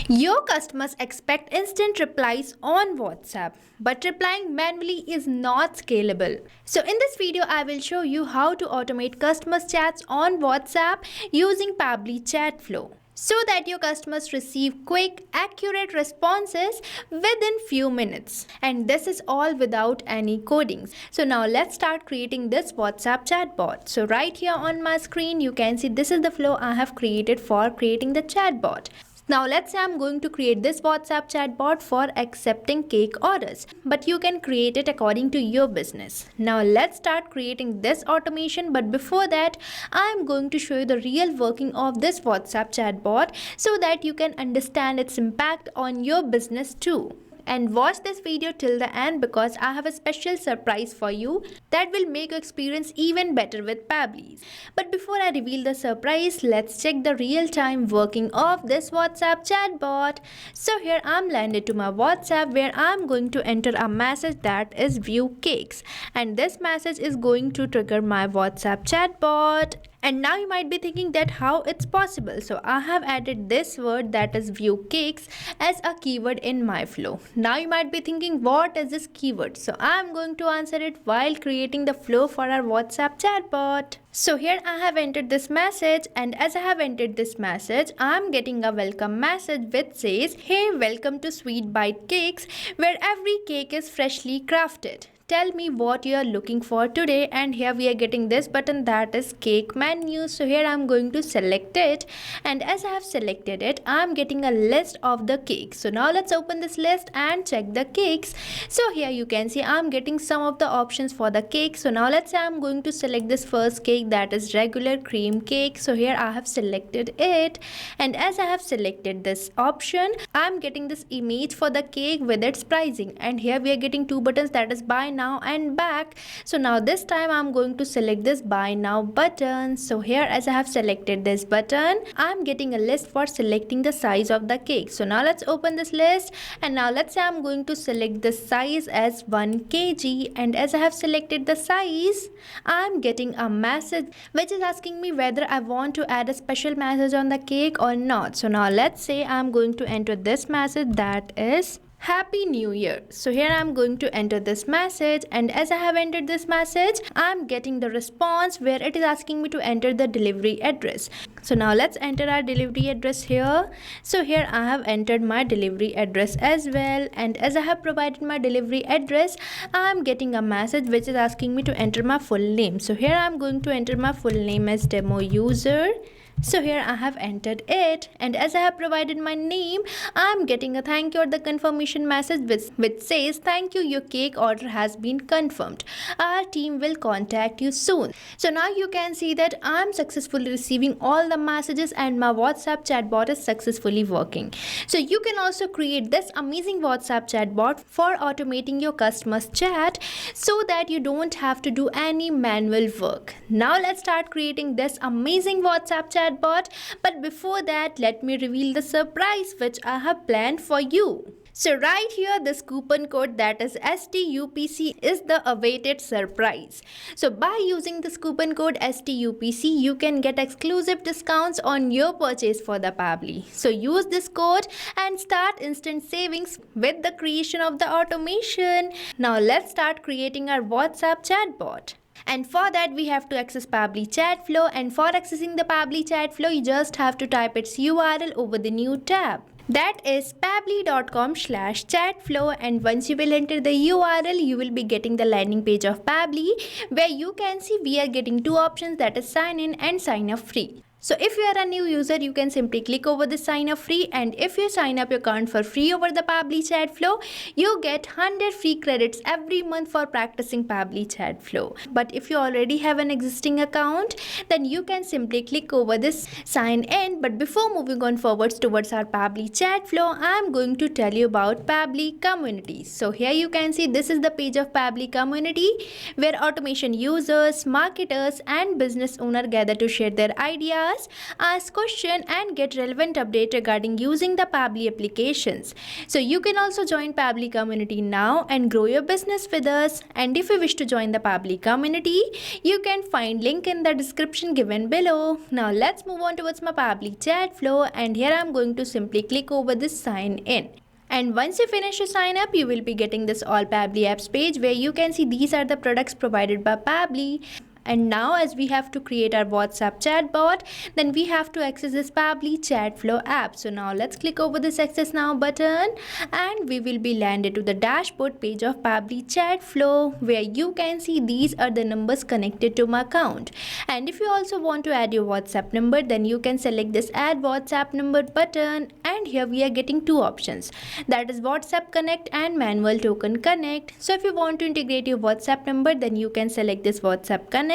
Your customers expect instant replies on WhatsApp, but replying manually is not scalable. So in this video, I will show you how to automate customers chats on WhatsApp using Pabbly Chatflow, so that your customers receive quick, accurate responses within few minutes. And this is all without any codings. So now let's start creating this WhatsApp chatbot. So right here on my screen, you can see this is the flow I have created for creating the chatbot. Now let's say I'm going to create this WhatsApp chatbot for accepting cake orders, but you can create it according to your business. Now let's start creating this automation, but before that I'm going to show you the real working of this WhatsApp chatbot so that you can understand its impact on your business too. And watch this video till the end because I have a special surprise for you that will make your experience even better with Pabbly. But before I reveal the surprise, let's check the real-time working of this WhatsApp chatbot. So here I'm landed to my WhatsApp where I'm going to enter a message that is view cakes, and this message is going to trigger my WhatsApp chatbot. And now you might be thinking that how it's possible. So I have added this word that is view cakes as a keyword in my flow. Now you might be thinking, what is this keyword? So I'm going to answer it while creating the flow for our WhatsApp chatbot. So here I have entered this message, and as I have entered this message, I'm getting a welcome message which says, "Hey, welcome to Sweet Bite Cakes, where every cake is freshly crafted. Tell me what you are looking for today." And here we are getting this button that is cake menu. So here I'm going to select it, and as I have selected it, I'm getting a list of the cakes. So now let's open this list and check the cakes. So here you can see I'm getting some of the options for the cake. So now let's say I'm going to select this first cake that is regular cream cake. So here I have selected it, and as I have selected this option, I'm getting this image for the cake with its pricing. And here we are getting two buttons that is buy now and back. So now this time I'm going to select this buy now button. So here as I have selected this button, I'm getting a list for selecting the size of the cake. So now let's open this list, and now let's say I'm going to select the size as 1 kg, and as I have selected the size, I'm getting a message which is asking me whether I want to add a special message on the cake or not. So now let's say I'm going to enter this message that is Happy New Year. So here I'm going to enter this message, and as I have entered this message, I'm getting the response where it is asking me to enter the delivery address. So now let's enter our delivery address here. So here I have entered my delivery address as well, and as I have provided my delivery address, I'm getting a message which is asking me to enter my full name. So here I'm going to enter my full name as demo user. So here I have entered it, and as I have provided my name, I'm getting a thank you or the confirmation message which says, "Thank you, your cake order has been confirmed. Our team will contact you soon." So now you can see that I'm successfully receiving all the messages and my WhatsApp chatbot is successfully working. So you can also create this amazing WhatsApp chatbot for automating your customers' chat so that you don't have to do any manual work. Now let's start creating this amazing WhatsApp chatbot. But before that, let me reveal the surprise which I have planned for you. So right here, this coupon code that is STUPC is the awaited surprise. So by using this coupon code STUPC, you can get exclusive discounts on your purchase for the Pabbly. So use this code and start instant savings with the creation of the automation. Now let's start creating our WhatsApp chatbot. And for that we have to access Pabbly Chatflow, and for accessing the Pabbly Chatflow, you just have to type its URL over the new tab. That is pabbly.com/chatflow, and once you will enter the URL, you will be getting the landing page of Pabbly where you can see we are getting two options, that is sign in and sign up free. So if you are a new user, you can simply click over the sign up free, and if you sign up your account for free over the Pabbly Chatflow, you get 100 free credits every month for practicing Pabbly Chatflow. But if you already have an existing account, then you can simply click over this sign in. But before moving on forwards towards our Pabbly Chatflow, I am going to tell you about Pabbly Community. So here you can see this is the page of Pabbly Community where automation users, marketers and business owners gather to share their ideas us, ask question and get relevant update regarding using the Pabbly applications. So you can also join Pabbly community now and grow your business with us. And if you wish to join the Pabbly community, you can find link in the description given below. Now let's move on towards my Pabbly chat flow, and here I'm going to simply click over this sign in. And once you finish your sign up, you will be getting this all Pabbly apps page where you can see these are the products provided by Pabbly. And now as we have to create our WhatsApp chatbot, then we have to access this Pabbly Chatflow app. So now let's click over this access now button and we will be landed to the dashboard page of Pabbly Chatflow where you can see these are the numbers connected to my account. And if you also want to add your WhatsApp number, then you can select this add WhatsApp number button, and here we are getting two options, that is WhatsApp Connect and Manual Token Connect. So if you want to integrate your WhatsApp number, then you can select this WhatsApp Connect.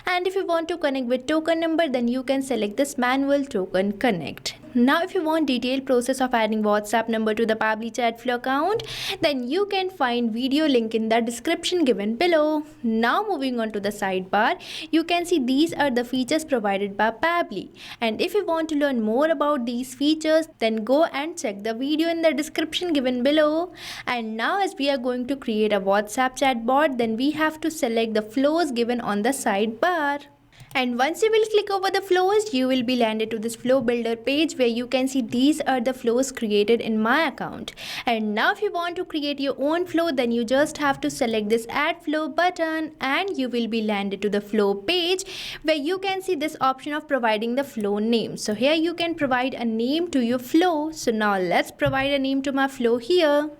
And if you want to connect with token number, then you can select this Manual Token Connect. Now if you want detailed process of adding WhatsApp number to the Pabbly Chatflow account, then you can find video link in the description given below. Now moving on to the sidebar, you can see these are the features provided by Pabbly. And if you want to learn more about these features, then go and check the video in the description given below. And now as we are going to create a WhatsApp chatbot, then we have to select the flows given on the sidebar. And once you will click over the flows, you will be landed to this flow builder page where you can see these are the flows created in my account. And now if you want to create your own flow, then you just have to select this add flow button and you will be landed to the flow page where you can see this option of providing the flow name. So here you can provide a name to your flow. So now let's provide a name to my flow here.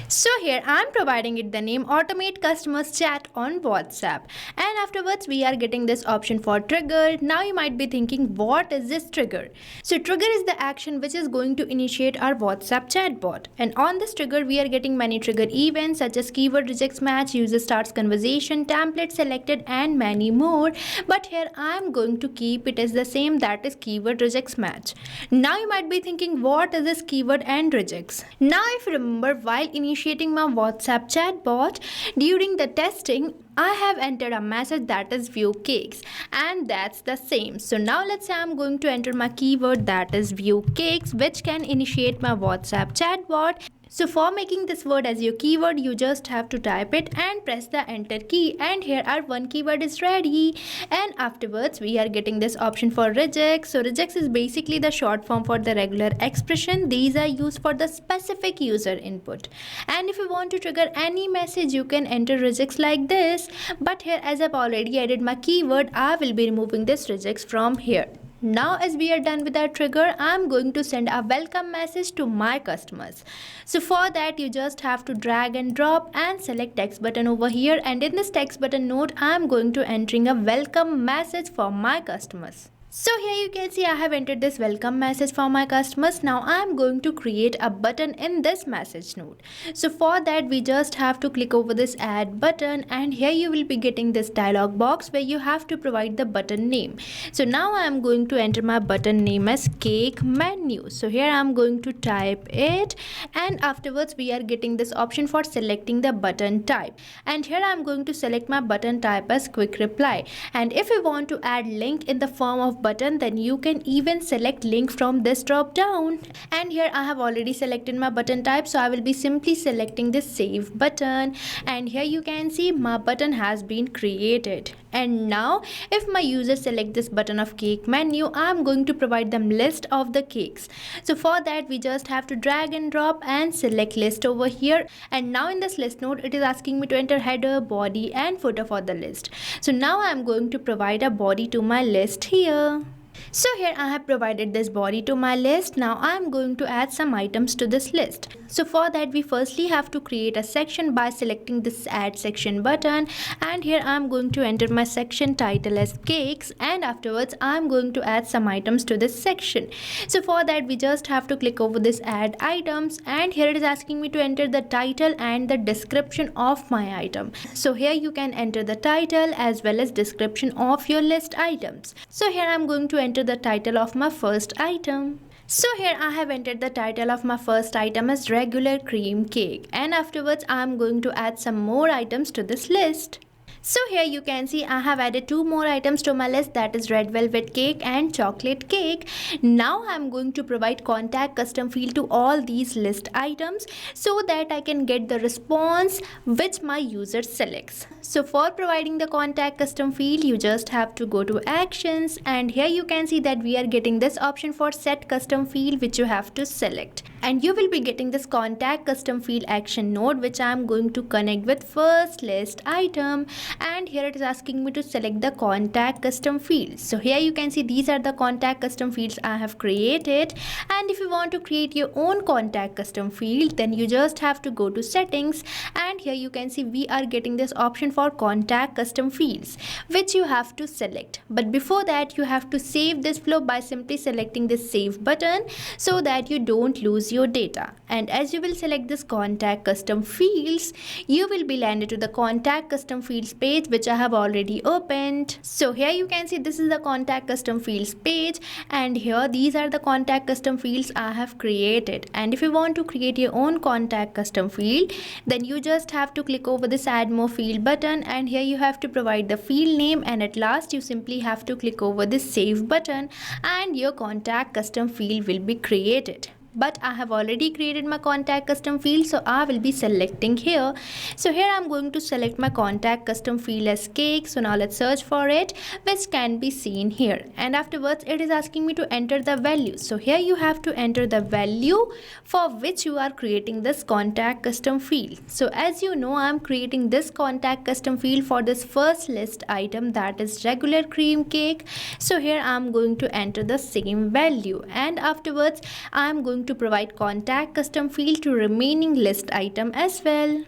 So here I am providing it the name Automate Customers Chat on WhatsApp, and afterwards we are getting this option for trigger. Now you might be thinking, what is this trigger? So trigger is the action which is going to initiate our WhatsApp chatbot, and on this trigger we are getting many trigger events such as keyword rejects match, user starts conversation, template selected and many more. But here I am going to keep it as the same, that is keyword rejects match. Now you might be thinking, what is this keyword and rejects? Now if you remember, while initiating my WhatsApp chatbot, during the testing, I have entered a message that is view cakes, and that's the same. So now let's say I'm going to enter my keyword that is view cakes, which can initiate my WhatsApp chatbot. So for making this word as your keyword, you just have to type it and press the enter key, and here our one keyword is ready. And afterwards we are getting this option for rejects. So rejects is basically the short form for the regular expression. These are used for the specific user input. And if you want to trigger any message, you can enter rejects like this. But here as I've already added my keyword, I will be removing this rejects from here. Now as we are done with our trigger, I am going to send a welcome message to my customers. So for that you just have to drag and drop and select text button over here, and in this text button note I am going to entering a welcome message for my customers. So here you can see I have entered this welcome message for my customers. Now I am going to create a button in this message note. So for that we just have to click over this add button, and here you will be getting this dialog box where you have to provide the button name. So now I am going to enter my button name as cake menu. So here I am going to type it, and afterwards we are getting this option for selecting the button type, and here I am going to select my button type as quick reply. And if you want to add link in the form of button, then you can even select link from this drop down. And here I have already selected my button type, so I will be simply selecting this save button, and here you can see my button has been created. And now if my user select this button of cake menu, I am going to provide them list of the cakes. So for that we just have to drag and drop and select list over here, and now in this list node it is asking me to enter header, body and footer for the list. So now I am going to provide a body to my list here. So here I have provided this body to my list. Now I am going to add some items to this list. So for that we firstly have to create a section by selecting this add section button, and here I am going to enter my section title as cakes, and afterwards I am going to add some items to this section. So for that we just have to click over this add items, and here it is asking me to enter the title and the description of my item. So here you can enter the title as well as description of your list items. So here I am going to enter the title of my first item. So here I have entered the title of my first item as regular cream cake, and afterwards I am going to add some more items to this list. So here you can see I have added two more items to my list, that is red velvet cake and chocolate cake. Now I'm going to provide contact custom field to all these list items so that I can get the response which my user selects. So for providing the contact custom field, you just have to go to actions, and here you can see that we are getting this option for set custom field which you have to select. And you will be getting this contact custom field action node which I am going to connect with first list item, and here it is asking me to select the contact custom field. So here you can see these are the contact custom fields I have created, and if you want to create your own contact custom field, then you just have to go to settings, and here you can see we are getting this option for contact custom fields which you have to select. But before that you have to save this flow by simply selecting this save button so that you don't lose your data. And as you will select this contact custom fields, you will be landed to the contact custom fields page which I have already opened. So here you can see this is the contact custom fields page, and here these are the contact custom fields I have created. And if you want to create your own contact custom field, then you just have to click over this add more field button, and here you have to provide the field name, and at last you simply have to click over this save button and your contact custom field will be created. But I have already created my contact custom field, so I will be selecting here. So here I'm going to select my contact custom field as cake. So now let's search for it, which can be seen here, and afterwards it is asking me to enter the value. So here you have to enter the value for which you are creating this contact custom field. So as you know, I'm creating this contact custom field for this first list item, that is regular cream cake. So here I'm going to enter the same value, and afterwards I'm going to provide contact custom field to remaining list item as well.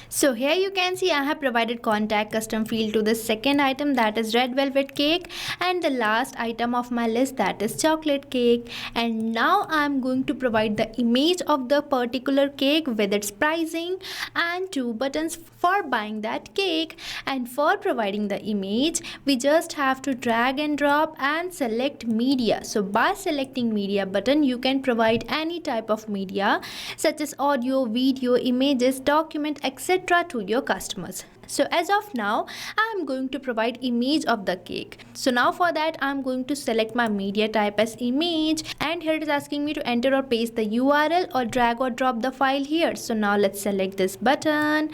So here you can see I have provided contact custom field to the second item, that is red velvet cake, and the last item of my list, that is chocolate cake. And now I am going to provide the image of the particular cake with its pricing and two buttons for buying that cake. And for providing the image, we just have to drag and drop and select media. So by selecting media button, you can provide any type of media such as audio, video, images, document, etc. to your customers. So as of now, I am going to provide image of the cake. So now for that I am going to select my media type as image, and here it is asking me to enter or paste the URL or drag or drop the file here. So now let's select this button,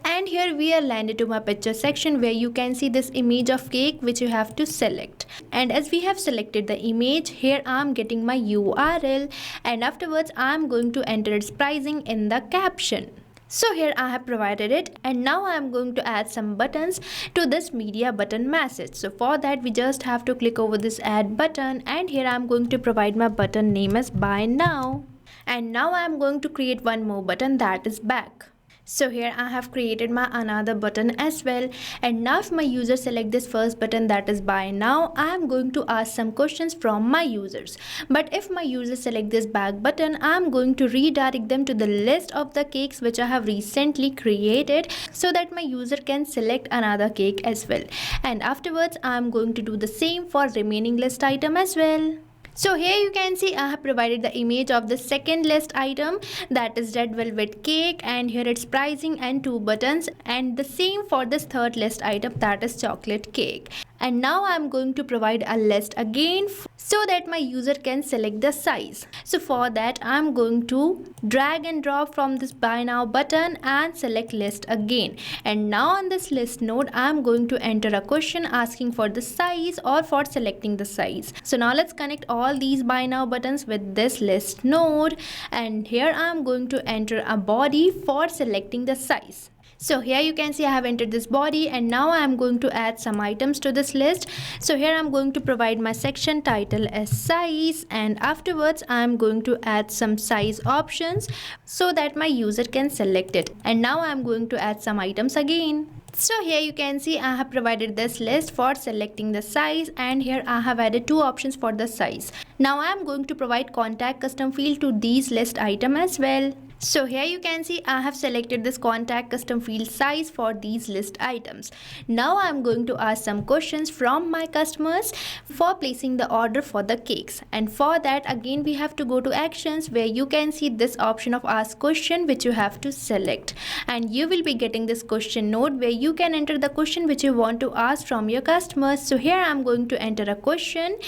and here we are landed to my picture section where you can see this image of cake which you have to select. And as we have selected the image, here I am getting my URL, and afterwards I am going to enter its pricing in the caption. So here I have provided it, and now I am going to add some buttons to this media button message. So for that we just have to click over this add button, and here I am going to provide my button name as buy now. And now I am going to create one more button, that is back. So here I have created my another button as well, and now if my user select this first button, that is buy now, I am going to ask some questions from my users. But if my user select this back button, I am going to redirect them to the list of the cakes which I have recently created so that my user can select another cake as well. And afterwards I am going to do the same for remaining list item as well. So here you can see I have provided the image of the second list item, that is red velvet cake, and here its pricing and two buttons, and the same for this third list item, that is chocolate cake. And now I am going to provide a list again so that my user can select the size. So for that I am going to drag and drop from this buy now button and select list again. And now on this list node I am going to enter a question asking for the size or for selecting the size. So now let's connect all these buy now buttons with this list node, and here I am going to enter a body for selecting the size. So here you can see I have entered this body, and now I am going to add some items to this list. So here I am going to provide my section title as size, and afterwards I am going to add some size options so that my user can select it. And now I am going to add some items again. So here you can see I have provided this list for selecting the size, and here I have added two options for the size. Now I am going to provide contact custom field to these list item as well. So here you can see I have selected this contact custom field size for these list items. Now I'm going to ask some questions from my customers for placing the order for the cakes. And for that again we have to go to actions, where you can see this option of ask question, which you have to select. And you will be getting this question node where you can enter the question which you want to ask from your customers. So here I'm going to enter a question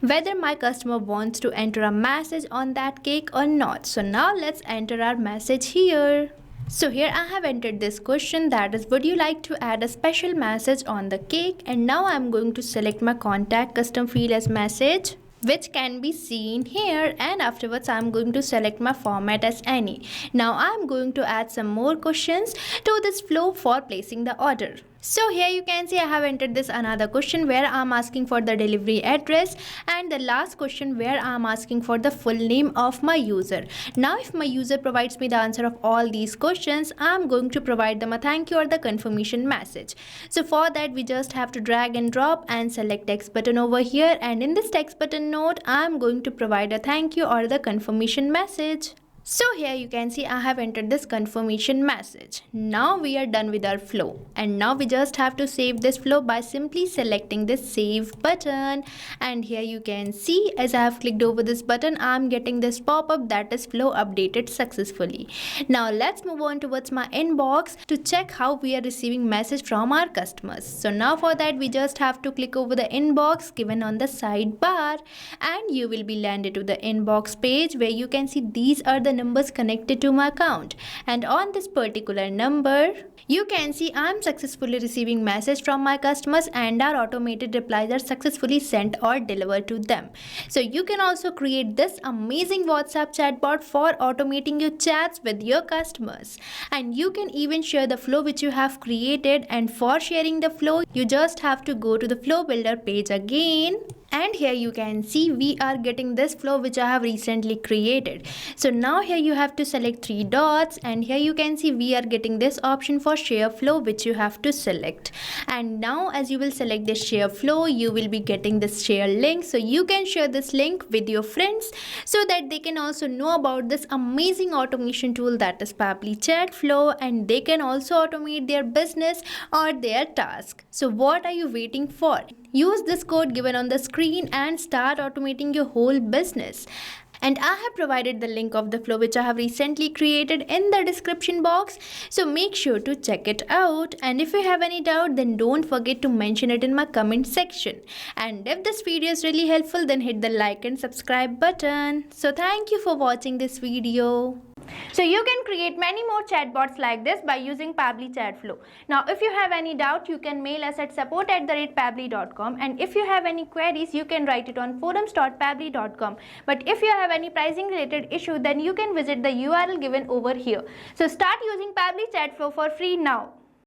whether my customer wants to enter a message on that cake or not. So now let's enter our message here. So here I have entered this question, that is, would you like to add a special message on the cake? And now I'm going to select my contact custom field as message, which can be seen here, and afterwards I'm going to select my format as any. Now I'm going to add some more questions to this flow for placing the order. So here you can see I have entered this another question where I'm asking for the delivery address, and the last question where I'm asking for the full name of my user. Now if my user provides me the answer of all these questions, I'm going to provide them a thank you or the confirmation message. So for that we just have to drag and drop and select text button over here, and in this text button node I'm going to provide a thank you or the confirmation message. So here you can see I have entered this confirmation message. Now we are done with our flow, and now we just have to save this flow by simply selecting this save button. And here you can see as I have clicked over this button, I'm getting this pop-up that is flow updated successfully. Now let's move on towards my inbox to check how we are receiving message from our customers. So now for that we just have to click over the inbox given on the sidebar, and you will be landed to the inbox page where you can see these are the numbers connected to my account, and on this particular number you can see I'm successfully receiving message from my customers, and our automated replies are successfully sent or delivered to them. So you can also create this amazing WhatsApp chatbot for automating your chats with your customers, and you can even share the flow which you have created. And for sharing the flow you just have to go to the flow builder page again, and here you can see we are getting this flow which I have recently created. So now here you have to select 3 dots, and here you can see we are getting this option for share flow which you have to select. And now as you will select this share flow, you will be getting this share link, so you can share this link with your friends so that they can also know about this amazing automation tool that is Pabbly Chatflow, and they can also automate their business or their task. So what are you waiting for? Use this code given on the screen and start automating your whole business. And I have provided the link of the flow which I have recently created in the description box, so make sure to check it out. And if you have any doubt, then don't forget to mention it in my comment section. And if this video is really helpful, then hit the like and subscribe button. So thank you for watching this video. So you can create many more chatbots like this by using Pabbly Chatflow. Now if you have any doubt, you can mail us at support@pabbly.com, and if you have any queries you can write it on forums.pabbly.com. But if you have any pricing related issue, then you can visit the URL given over here. So start using Pabbly Chatflow for free now.